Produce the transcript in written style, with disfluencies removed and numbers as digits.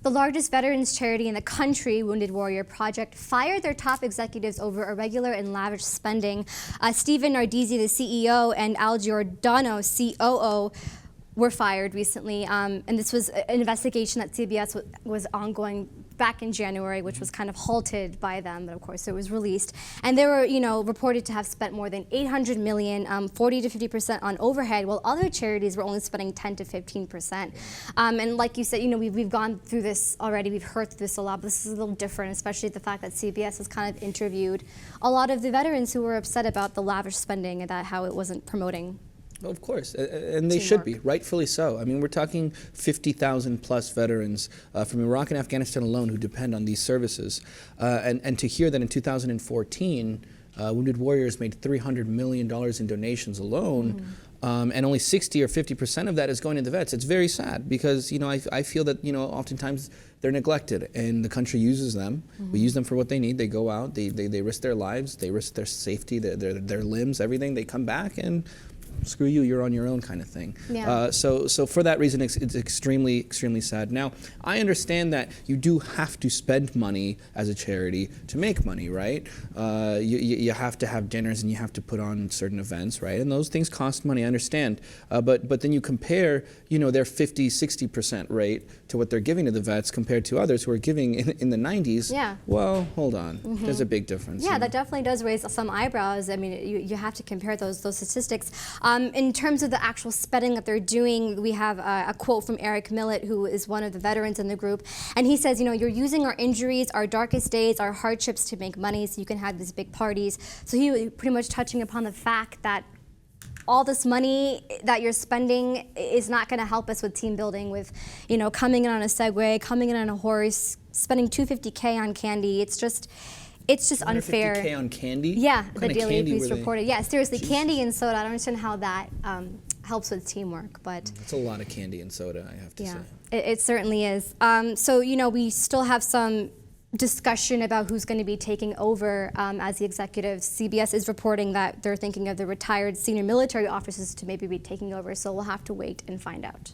The largest veterans charity in the country, Wounded Warrior Project, fired their top executives over irregular and lavish spending. Stephen Nardizzi, the CEO, and Al Giordano, COO, were fired recently, and this was an investigation that CBS was ongoing back in January, which was kind of halted by them, but of course it was released. And they were, reported to have spent more than $800 million, 40 to 50% on overhead, while other charities were only spending 10 to 15%. And like you said, we've gone through this already, we've heard this a lot, but this is a little different, especially the fact that CBS has kind of interviewed a lot of the veterans who were upset about the lavish spending and that how it wasn't promoting. Well, of course, and they should be, rightfully so. I mean, we're talking 50,000 plus veterans from Iraq and Afghanistan alone who depend on these services. And to hear that in 2014, Wounded Warriors made $300 million in donations alone, and only 60 or 50% of that is going to the vets. It's very sad because, I feel that, oftentimes they're neglected and the country uses them. We use them for what they need. They go out, they risk their lives, they risk their safety, their limbs, everything. They come back and screw you, you're on your own kind of thing. Yeah. So for that reason, it's extremely, extremely sad. Now, I understand that you do have to spend money as a charity to make money, right? You have to have dinners and you have to put on certain events, right? And those things cost money, I understand. But then you compare, their 50, 60% rate to what they're giving to the vets compared to others who are giving in the 90s. Yeah. Well, hold on. There's a big difference. Yeah, that definitely does raise some eyebrows. I mean, you have to compare those statistics. In terms of the actual spending that they're doing, we have a quote from Eric Millett, who is one of the veterans in the group, and he says, you're using our injuries, our darkest days, our hardships to make money so you can have these big parties. So he was pretty much touching upon the fact that all this money that you're spending is not going to help us with team building, with, coming in on a Segway, coming in on a horse, spending $250K on candy. It's just unfair. $250K on candy? Yeah, What the kind of Daily candy Beast were they? reported. Yeah, seriously, Jeez. candy and soda. I don't understand how that helps with teamwork, but It's a lot of candy and soda, I have to say. It certainly is. So, we still have some discussion about who's going to be taking over as the executive. CBS is reporting that they're thinking of the retired senior military officers to maybe be taking over, so we'll have to wait and find out.